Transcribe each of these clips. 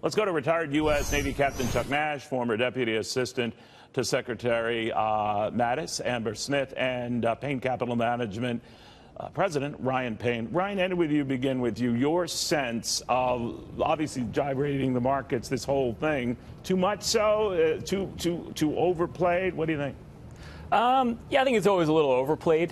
Let's go to retired U.S. Navy Captain Chuck Nash, former Deputy Assistant to Secretary Mattis, Amber Smith, and Payne Capital Management President Ryan Payne. Ryan, end with you, begin with you. Your sense of obviously gyrating the markets, this whole thing, too much so, too overplayed? What do you think? Yeah, I think it's always a little overplayed,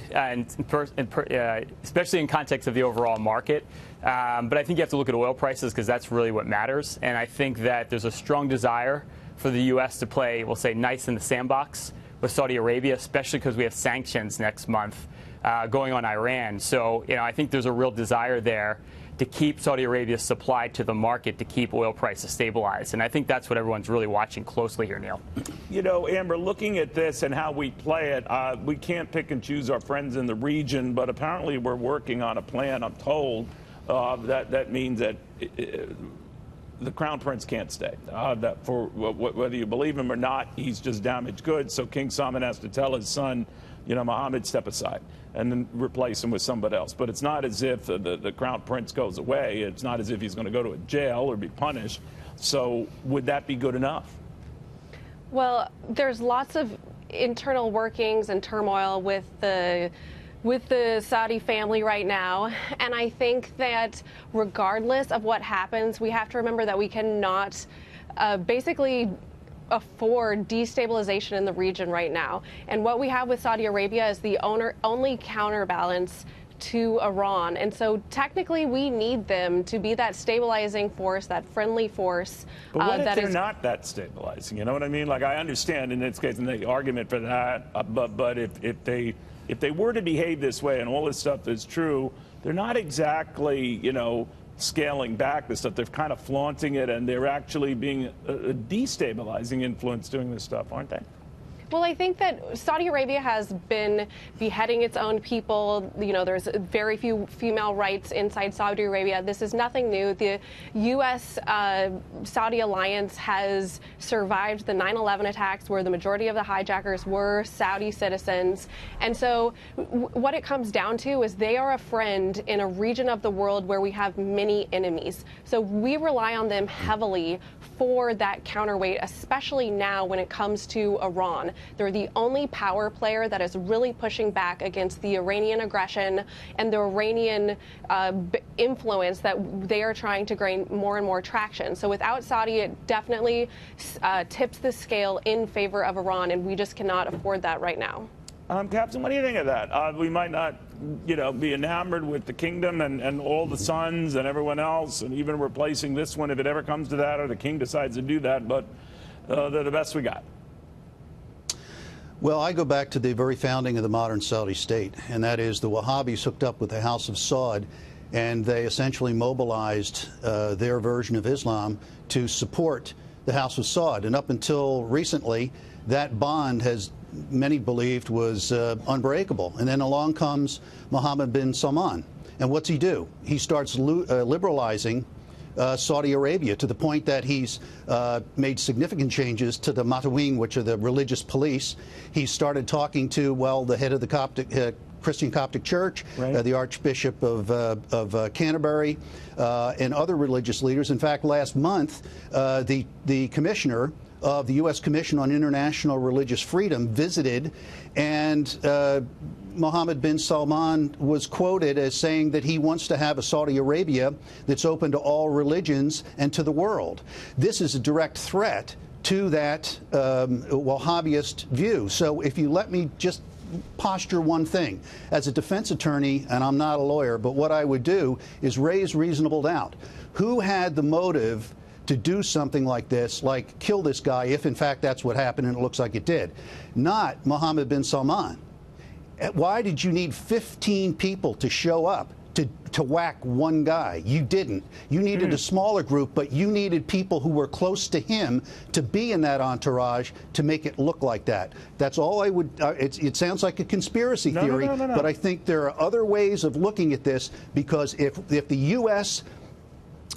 especially in context of the overall market. But I think you have to look at oil prices because that's really what matters. And I think that there's a strong desire for the U.S. to play, we'll say, nice in the sandbox with Saudi Arabia, especially because we have sanctions next month going on Iran. So, I think there's a real desire there to keep Saudi Arabia supplied to the market to keep oil prices stabilized. And I think that's what everyone's really watching closely here, Neil. Amber, looking at this and how we play it, we can't pick and choose our friends in the region, but apparently we're working on a plan, I'm told, that means that the Crown Prince can't stay. That for whether you believe him or not, he's just damaged goods. So King Salman has to tell his son, Mohammed, step aside and then replace him with somebody else. But it's not as if the Crown Prince goes away. It's not as if he's going to go to a jail or be punished. So would that be good enough? Well, there's lots of internal workings and turmoil with the Saudi family right now. And I think that regardless of what happens, we have to remember that we cannot basically afford destabilization in the region right now. And what we have with Saudi Arabia is the only counterbalance to Iran. And so technically we need them to be that stabilizing force, that friendly force. But what if they're not that stabilizing? You know what I mean? Like, I understand in this case and the argument for that, but if they were to behave this way and all this stuff is true, they're not exactly, scaling back this stuff. They're kind of flaunting it, and they're actually being a destabilizing influence doing this stuff, aren't they? Well, I think that Saudi Arabia has been beheading its own people. There's very few female rights inside Saudi Arabia. This is nothing new. The U.S.-Saudi alliance has survived the 9/11 attacks where the majority of the hijackers were Saudi citizens. And so what it comes down to is they are a friend in a region of the world where we have many enemies. So we rely on them heavily for that counterweight, especially now when it comes to Iran. They're the only power player that is really pushing back against the Iranian aggression and the Iranian influence that they are trying to gain more and more traction. So without Saudi, it definitely tips the scale in favor of Iran, and we just cannot afford that right now. Captain, what do you think of that? We might not, be enamored with the kingdom and all the sons and everyone else, and even replacing this one if it ever comes to that, or the king decides to do that, but they're the best we got. Well, I go back to the very founding of the modern Saudi state, and that is the Wahhabis hooked up with the House of Saud, and they essentially mobilized their version of Islam to support the House of Saud. And up until recently, that bond many believed was unbreakable. And then along comes Mohammed bin Salman. And what's he do? He starts liberalizing Saudi Arabia to the point that he's made significant changes to the Matawin, which are the religious police. He started talking to, the head of the Christian Coptic Church, right, the Archbishop of Canterbury, and other religious leaders. In fact, last month, the commissioner of the U.S. Commission on International Religious Freedom visited, and Mohammed bin Salman was quoted as saying that he wants to have a Saudi Arabia that's open to all religions and to the world. This is a direct threat to that Wahhabist view. So if you let me just posture one thing. As a defense attorney, and I'm not a lawyer, but what I would do is raise reasonable doubt. Who had the motive to do something like this, like kill this guy, if in fact that's what happened, and it looks like it did? Not Mohammed bin Salman. Why did you need 15 people to show up to whack one guy? You didn't. You needed a smaller group, but you needed people who were close to him to be in that entourage to make it look like that. That's all I would. It sounds like a conspiracy theory, no. But I think there are other ways of looking at this, because if the U.S.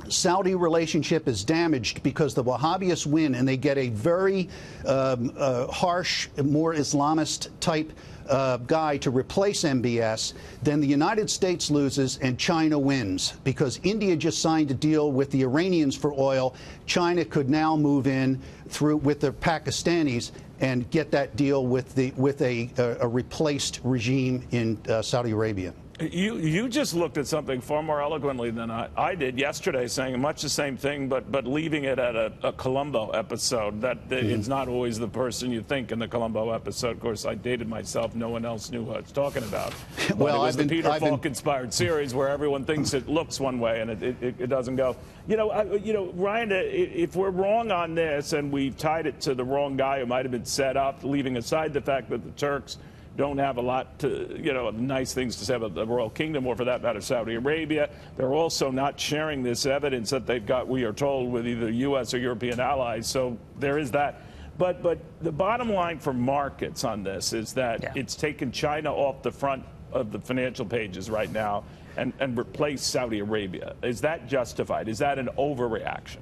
Saudi relationship is damaged because the Wahhabis win and they get a very harsh, more Islamist type guy to replace MBS, then the United States loses and China wins because India just signed a deal with the Iranians for oil. China could now move in through with the Pakistanis and get that deal with a replaced regime in Saudi Arabia. You just looked at something far more eloquently than I did yesterday, saying much the same thing, but leaving it at a Columbo episode. That it's not always the person you think in the Columbo episode. Of course, I dated myself. No one else knew what I was talking about. Well, it was the Peter Falk-inspired series where everyone thinks it looks one way and it doesn't go. You know, Ryan, if we're wrong on this and we've tied it to the wrong guy who might have been set up, leaving aside the fact that the Turks don't have a lot to, nice things to say about the Royal Kingdom, or for that matter, Saudi Arabia. They're also not sharing this evidence that they've got, we are told, with either U.S. or European allies. So there is that. But the bottom line for markets on this is that it's taken China off the front of the financial pages right now and replaced Saudi Arabia. Is that justified? Is that an overreaction?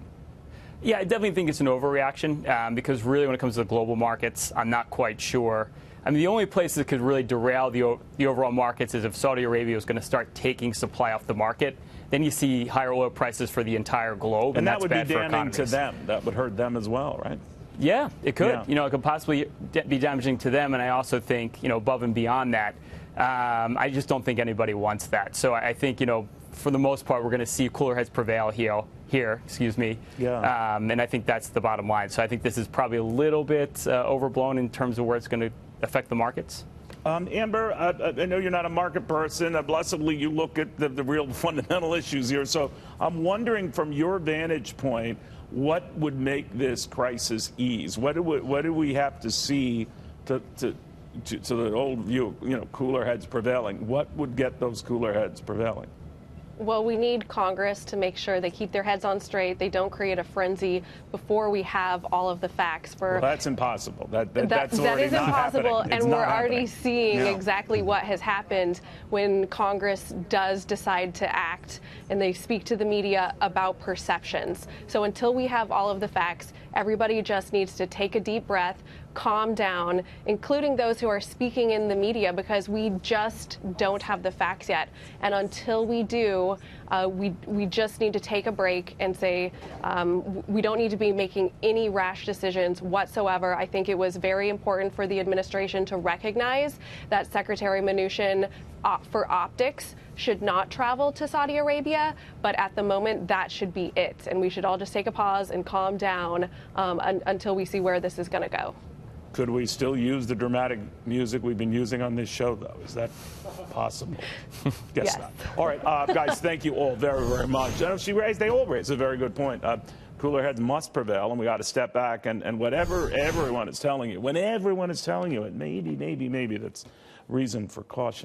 Yeah, I definitely think it's an overreaction because really when it comes to the global markets, I'm not quite sure. I mean, the only place that could really derail the overall markets is if Saudi Arabia was going to start taking supply off the market. Then you see higher oil prices for the entire globe, and that's bad for economies. And that would be damning to them. That would hurt them as well, right? Yeah, it could. Yeah. It could possibly be damaging to them, and I also think, above and beyond that, I just don't think anybody wants that. So I think, for the most part, we're going to see cooler heads prevail here, excuse me. Yeah. And I think that's the bottom line. So I think this is probably a little bit overblown in terms of where it's going to affect the markets. Amber, I know you're not a market person. Blessedly, you look at the real fundamental issues here. So I'm wondering, from your vantage point, what would make this crisis ease? What do we have to see to the old view, cooler heads prevailing? What would get those cooler heads prevailing? Well, we need Congress to make sure they keep their heads on straight. They don't create a frenzy before we have all of the facts. Well, that's impossible. That's that is impossible, and we're already seeing Yeah. exactly what has happened when Congress does decide to act and they speak to the media about perceptions. So until we have all of the facts, everybody just needs to take a deep breath, calm down, including those who are speaking in the media, because we just don't have the facts yet. And until we do, we just need to take a break and say we don't need to be making any rash decisions whatsoever. I think it was very important for the administration to recognize that Secretary Mnuchin, for optics, should not travel to Saudi Arabia, but at the moment that should be it. And we should all just take a pause and calm down until we see where this is going to go. Could we still use the dramatic music we've been using on this show, though? Is that possible? Guess Yes. not. All right, guys, thank you all very, very much. They all raised a very good point. Cooler heads must prevail, and we got to step back. And whatever everyone is telling you, when everyone is telling you it, maybe that's reason for caution.